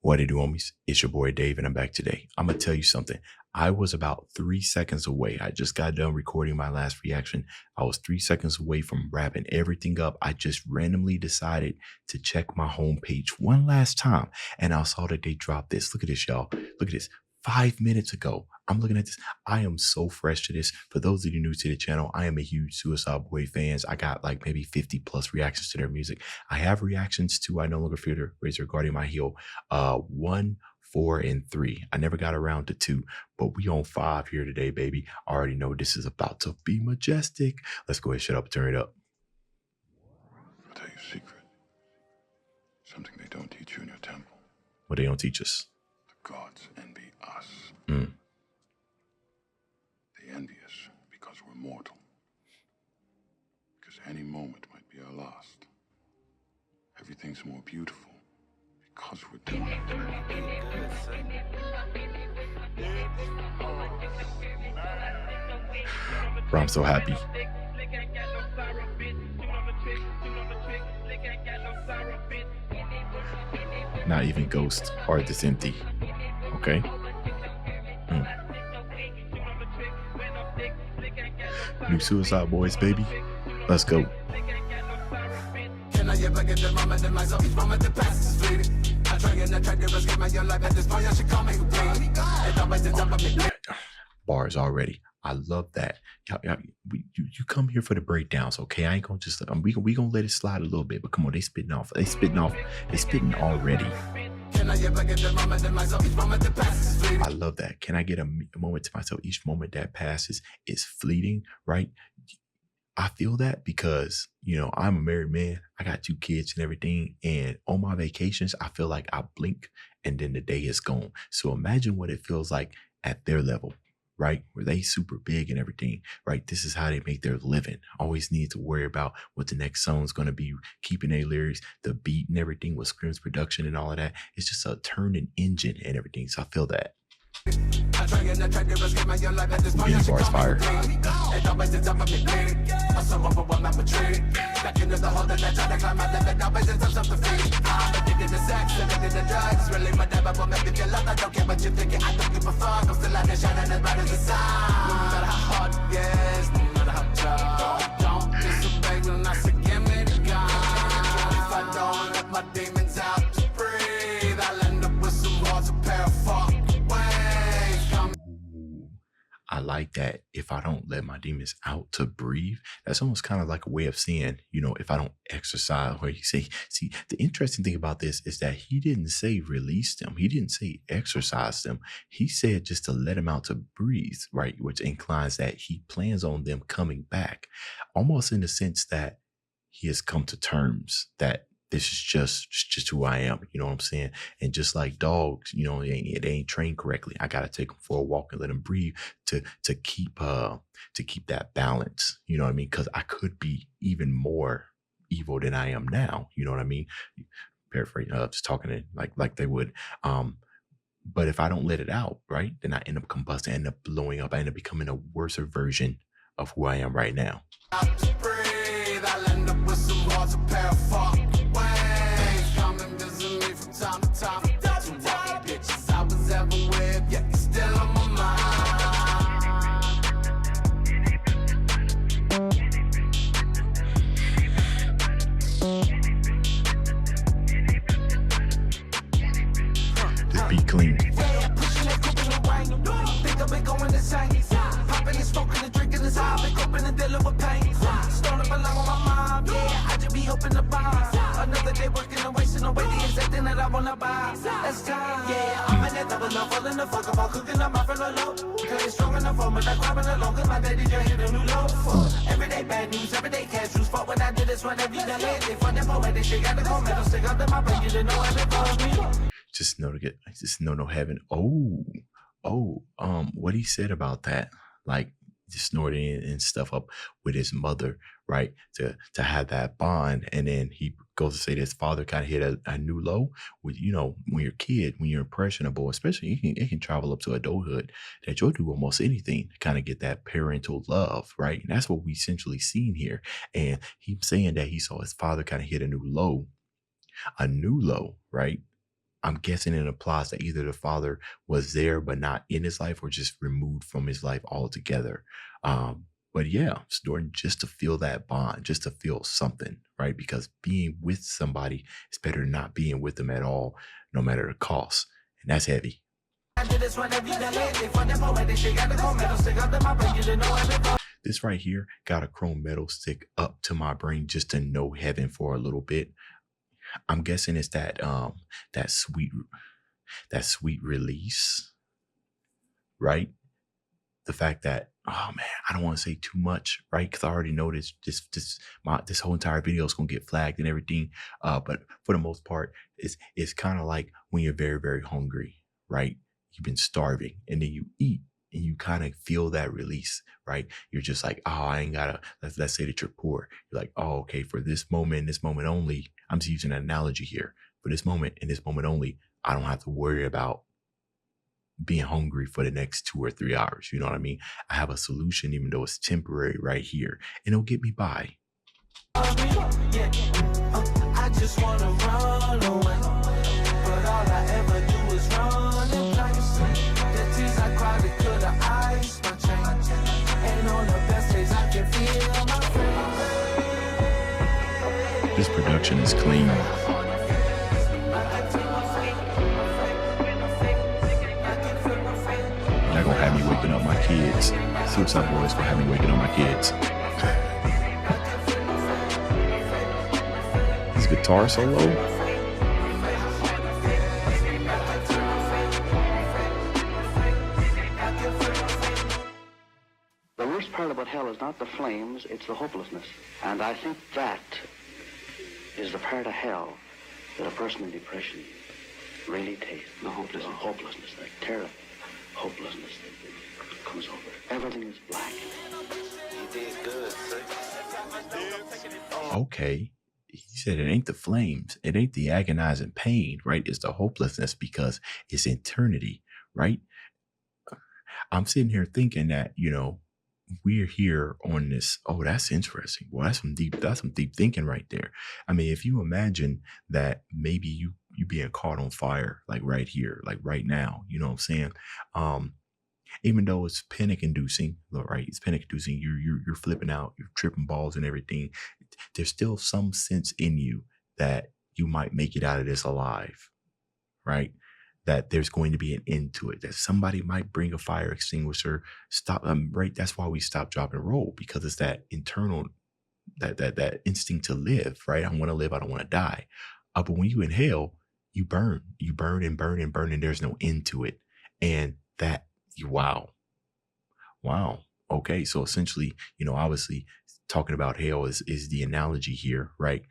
What it do, homies? It's your boy Dave, and I'm back today. I'm gonna tell you something. I was about 3 seconds away. I just got done recording my last reaction. I was 3 seconds away from wrapping everything up. I just randomly decided to check my homepage one last time, and I saw that they dropped this. Look at this, y'all. Look at this. 5 minutes ago, I'm looking at this. I am so fresh to this. For those of you new to the channel, I am a huge Suicide Boy fans. I got like maybe 50 plus reactions to their music. I have reactions to I No Longer Fear the Razor Guarding My Heel 1, 4, and 3. I never got around to 2, but we on 5 here today, baby. I already know this is about to be majestic. Let's go ahead, shut up, turn it up. I'll tell you a secret. Something they don't teach you in your temple. What they don't teach us? The gods envy us. Mm. They envy us because we're mortal. Because any moment might be our last. Everything's more beautiful because we're done. Bro, I'm so happy. Not even Ghost, Heart That's Empty. Okay. New Suicide Boys, baby. Let's go. Can I ever get the moment in myself? Each moment that passes is fleeting. I try and try to escape my own life at this point. I should call me who bleed. It's always the top of me. Bars already. I love that. You come here for the breakdowns, okay? I ain't gonna just we gonna let it slide a little bit, but come on, they spitting already. Can I ever get the moment in myself? Each moment that passes is fleeting. I love that. Can I get a moment to myself? Each moment that passes is fleeting, right? I feel that because, you know, I'm a married man. I got 2 kids and everything. And on my vacations, I feel like I blink and then the day is gone. So imagine what it feels like at their level, right? Where they super big and everything, right? This is how they make their living. Always need to worry about what the next song's going to be, keeping their lyrics, the beat and everything with Scrim's production and all of that. It's just a turning engine and everything. So I feel that. I try and try to escape my own life at this point. Beat bars fire. It's always the top of me bleeding. I saw up for one man betrayed. Back into the hole that I try to climb out of it. Always in touch of the feet. I'm addicted to sex, addicted to drugs. Really my dad, but will make me feel love. I don't care what you think. I don't give a fuck. I'm still out there shining as bright as the sun. No matter how hard it gets, no matter how tough. Don't disobey when I say give me the gun. If I don't let my demons out to breathe, I'll end up with some walls of pair of fuck. I like that. If I don't let my demons out to breathe, that's almost kind of like a way of saying, you know, if I don't exercise, where you say, see, the interesting thing about this is that he didn't say release them. He didn't say exercise them. He said just to let them out to breathe, right? Which inclines that he plans on them coming back, almost in the sense that he has come to terms that this is just who I am. You know what I'm saying? And just like dogs, you know, they ain't trained correctly. I got to take them for a walk and let them breathe to keep that balance. You know what I mean? Because I could be even more evil than I am now. You know what I mean? Paraphrase, just talking it like they would. But if I don't let it out, right, then I end up combusting, I end up blowing up. I end up becoming a worse version of who I am right now. This beat clean. Another day working and wasting away the exact thing that I wanna buy. That's time. Yeah, I'm in that double up, falling the fuck about cooking up my fellow low. Cause it's strong enough for me, like grabbing along, cause my daddy just hit a new low. Everyday bad news, everyday cash juice. Fuck when I did this, whatever you done lately. For them poetic shit, got the cold metal stick up to my brain, you didn't know it before me. Just no heaven. What he said about that, like just snorting and stuff up with his mother, right? To have that bond. And then he goes to say that his father kind of hit a new low with, you know, when you're a kid, when you're impressionable, especially it can travel up to adulthood, that you'll do almost anything to kind of get that parental love, right? And that's what we essentially seen here. And he's saying that he saw his father kind of hit a new low, right? I'm guessing it implies that either the father was there but not in his life, or just removed from his life altogether. But yeah, Jordan, just to feel that bond, just to feel something, right? Because being with somebody is better than not being with them at all, no matter the cost. And that's heavy. This right here got a chrome metal stick up to my brain just to know heaven for a little bit. I'm guessing it's that that sweet release, right? The fact that, oh man, I don't want to say too much, right? Because I already know this whole entire video is gonna get flagged and everything. But for the most part, it's kind of like when you're very, very hungry, right? You've been starving, and then you eat, and you kind of feel that release, right? You're just like, oh, I ain't gotta. Let's say that you're poor. You're like, oh, okay, for this moment only. I'm just using an analogy here. For this moment, in this moment only, I don't have to worry about being hungry for the next 2 or 3 hours. You know what I mean? I have a solution, even though it's temporary, right here, and it'll get me by. I just wanna run away, but all I ever do is run in place. The tears I cried, it could have iced my chain. And on the best days I can feel my face. This production is clean. Y'all gonna have me waking up my kids. Suicide Boys gonna have me waking up my kids. His guitar solo. The worst part about hell is not the flames, it's the hopelessness. And I think that is the part of hell that a person in depression really tastes. The hopelessness. The hopelessness, that terrible hopelessness that comes over. Everything is black. You did good, sir. Okay. He said it ain't the flames. It ain't the agonizing pain, right? It's the hopelessness, because it's eternity, right? I'm sitting here thinking that, we're here on this. Oh, that's interesting. Well, that's some deep thinking right there. I mean, if you imagine that maybe you being caught on fire, like right here, like right now, you know what I'm saying? Even though it's panic inducing, right? It's panic inducing. You're flipping out, you're tripping balls and everything. There's still some sense in you that you might make it out of this alive, right? That there's going to be an end to it, that somebody might bring a fire extinguisher, stop, right? That's why we stop, drop, and roll, because it's that internal, that instinct to live, right? I want to live, I don't want to die. But when you inhale, you burn and burn and burn, and there's no end to it. And that, wow. Okay, so essentially, obviously talking about hell is the analogy here, right?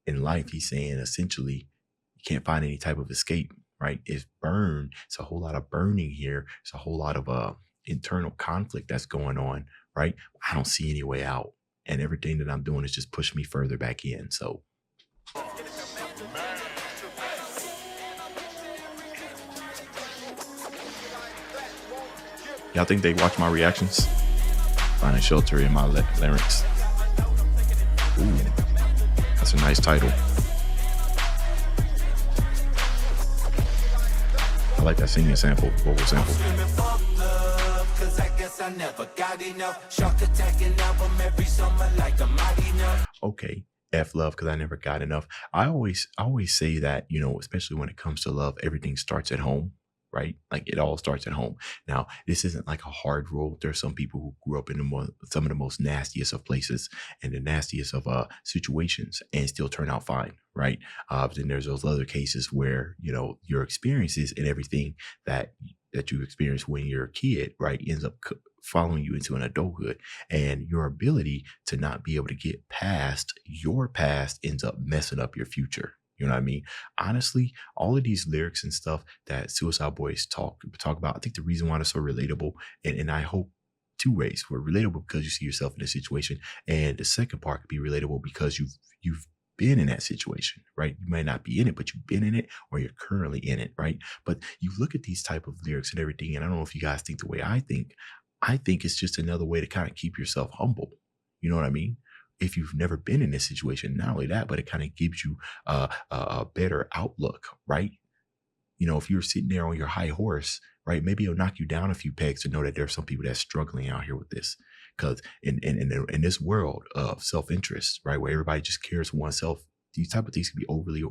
In life, he's saying essentially you can't find any type of escape, right? It's burn. It's a whole lot of burning here. It's a whole lot of internal conflict that's going on, right? I don't see any way out, and everything that I'm doing is just pushing me further back in. So y'all think they watch my reactions? Finding shelter in my larynx. Ooh, that's a nice title. I like that singing sample, vocal sample. Okay, F love because I never got enough. I always say that, especially when it comes to love, everything starts at home, right? Like it all starts at home. Now, this isn't like a hard rule. There's some people who grew up in some of the most nastiest of places and the nastiest of situations and still turn out fine, right? But then there's those other cases where, your experiences and everything that you experience when you're a kid, right, ends up following you into an adulthood, and your ability to not be able to get past your past ends up messing up your future. You know what I mean? Honestly, all of these lyrics and stuff that Suicide Boys talk about, I think the reason why they're so relatable, and I hope two ways. We're relatable because you see yourself in a situation, and the second part could be relatable because you've been in that situation, right? You might not be in it, but you've been in it, or you're currently in it, right? But you look at these type of lyrics and everything, and I don't know if you guys think the way I think. I think it's just another way to kind of keep yourself humble. You know what I mean? If you've never been in this situation, not only that, but it kind of gives you a better outlook, right? You know, if you're sitting there on your high horse, right, maybe it'll knock you down a few pegs to know that there are some people that's struggling out here with this. Because in this world of self-interest, right, where everybody just cares for oneself, these type of things can be overly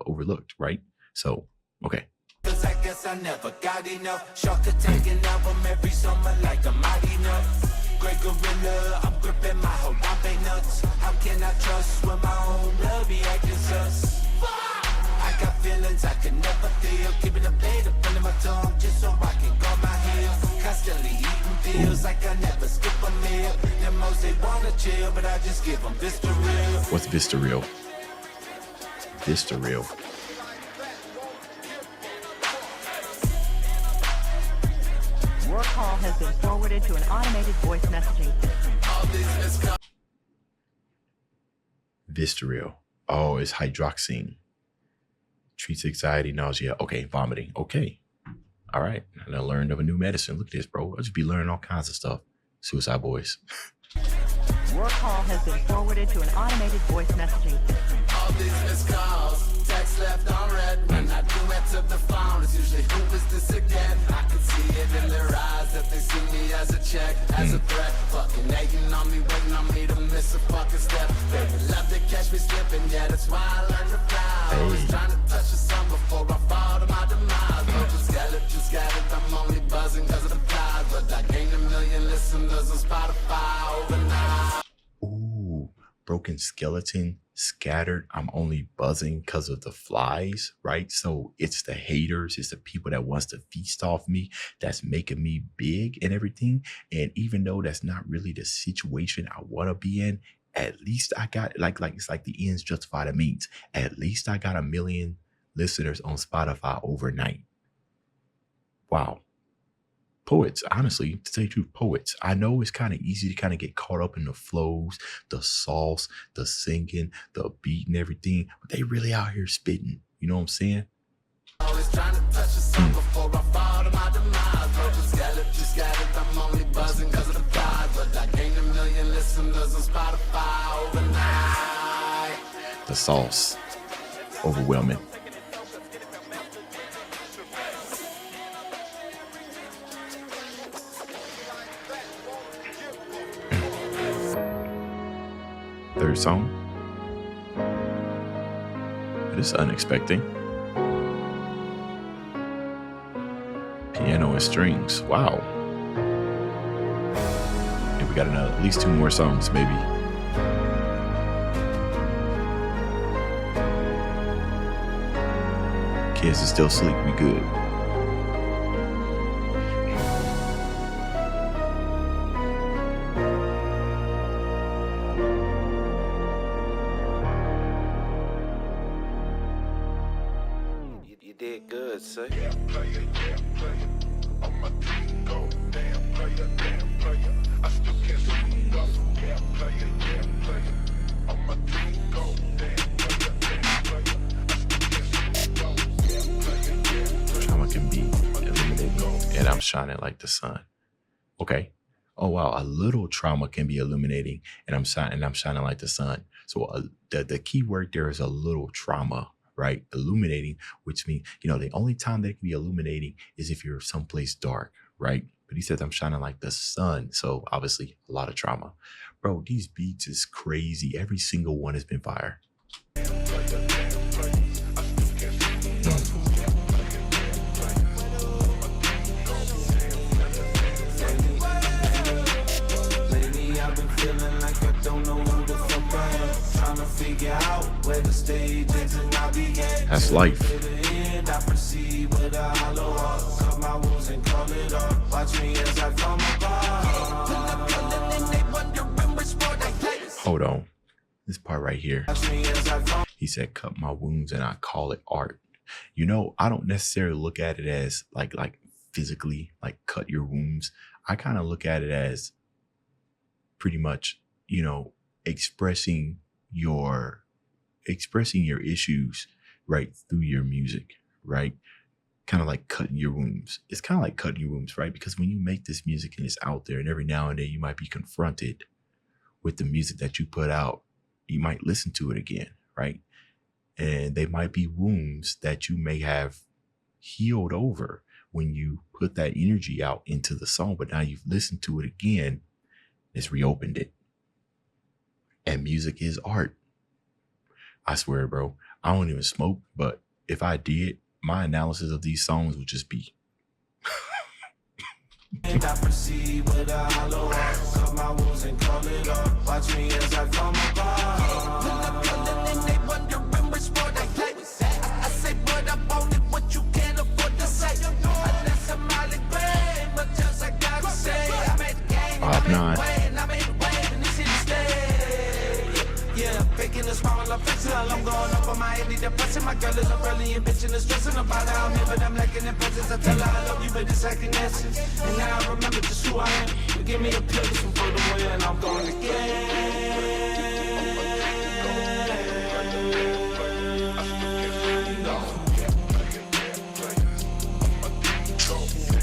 overlooked, right? So, okay. Cause I guess I never got enough. Shark to take an album every summer like a mighty enough. Great gorilla, I'm gripping my Harambe nuts. How can I trust when my own blood be acting sus? I got feelings I can never feel. Keeping a blade up under my tongue just so I can guard my heel. Constantly eating pills like I never skip a meal. Them most they wanna chill, but I just give them Visceral. What's Visceral? Visceral. Your call has been forwarded to an automated voice messaging system. Visceral. Oh, it's hydroxine. Treats anxiety, nausea. Okay, vomiting. Okay. All right. And I learned of a new medicine. Look at this, bro. I'll just be learning all kinds of stuff. Suicide Boys. Your call has been forwarded to an automated voice messaging system. All these missed calls, text left on red. When I do answer the phone, it's usually who is this again? I can see it in their eyes that they see me as a check, as a threat. Fucking hating on me, waiting on me to miss a fucking step. They love to catch me slipping, yeah, that's why I learned to fly. Always trying to touch the sun before I fall to my demise. But just got it, I'm only buzzing cause of the flies. But I gained 1 million listeners on Spotify overnight. Ooh, broken skeleton, scattered. I'm only buzzing because of the flies, right? So it's the haters, it's the people that wants to feast off me that's making me big and everything. And even though that's not really the situation I want to be in, at least I got like it's like the ends justify the means. At least I got 1 million listeners on Spotify overnight. Wow. Poets, honestly, to tell you the truth, poets. I know it's kind of easy to kind of get caught up in the flows, the sauce, the singing, the beat and everything, but they really out here spitting. You know what I'm saying? Always trying to touch the sun before I fall to my demise. Bro, just got it, I'm only buzzing because of the flies. But I gained 1 million listeners on Spotify overnight. The sauce. Overwhelming. Third song. This is unexpected. Piano and strings. Wow. And we got at least 2 more songs, maybe. Kids are still asleep. We good. You did good, sir. Trauma can be illuminating, and I'm shining like the sun. Okay. Oh wow, a little trauma can be illuminating, and I'm shining like the sun. So the key word there is a little trauma, right? Illuminating, which means, the only time that it can be illuminating is if you're someplace dark, right? But he says I'm shining like the sun. So obviously a lot of trauma. Bro, these beats is crazy. Every single one has been fire. That's life. Hold on. This part right here. He said, cut my wounds and I call it art. I don't necessarily look at it as like physically, like cut your wounds. I kind of look at it as pretty much, expressing your issues right through your music, right? Kind of like cutting your wounds. It's kind of like cutting your wounds, right? Because when you make this music and it's out there, and every now and then you might be confronted with the music that you put out, you might listen to it again, right? And they might be wounds that you may have healed over when you put that energy out into the song, but now you've listened to it again, it's reopened it. And music is art. I swear, bro, I don't even smoke, but if I did, my analysis of these songs would just be And I proceed with a hollow heart. Cut my wounds and call it off. Watch me as I come apart. When I'm calling and they wondering which sport I play. I say, but I'm on it, what you can't afford to say. I let somebody pay, but just I gotta say, I made the game, I made the way, and I made the way, and this shit stay. Yeah, picking the small, I'm fixing, I'm going up on my antidepressant. My girl is a brilliant bitch and stressing about how I'm here, but I'm lacking in presence. I tell her I love you, but it's lacking essence. And now I remember just who I am. You give me a pill, this one for the win, and I'm going again.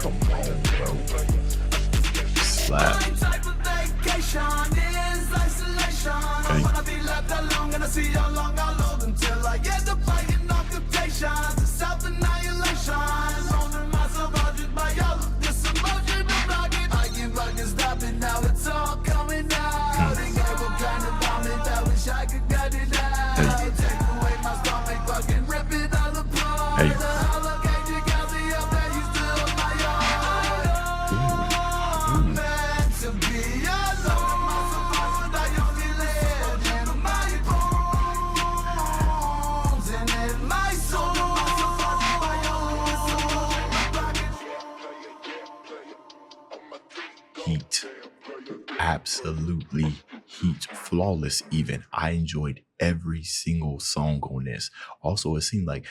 come on, bro. Slap. My type of vacation is isolation. I wanna be left alone, gonna see how long I'll hold until I get the fighting off temptations to self-annihilation. Loaning myself out just by all of this emotion I'm blocking. I give up and stop it, now it's all coming out. Ain't got what kind of vomit, I wish I could get it out. Take away my stomach, fucking rip it all apart. Hey. Heat. Absolutely heat. Flawless even. I enjoyed every single song on this. Also, it seemed like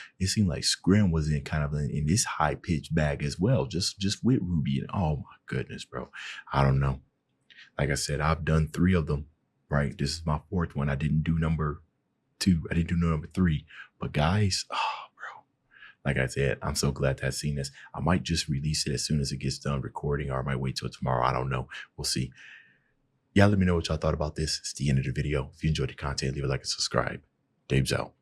Scrim was in kind of in this high pitched bag as well, just with Ruby. And oh my goodness, bro. I don't know. Like I said, I've done 3 of them, right? This is my 4th one. I didn't do number 2. I didn't do number 3. But guys, oh, bro, like I said, I'm so glad to have seen this. I might just release it as soon as it gets done recording, or I might wait till tomorrow. I don't know. We'll see. Yeah, let me know what y'all thought about this. It's the end of the video. If you enjoyed the content, leave a like and subscribe. Dave's out.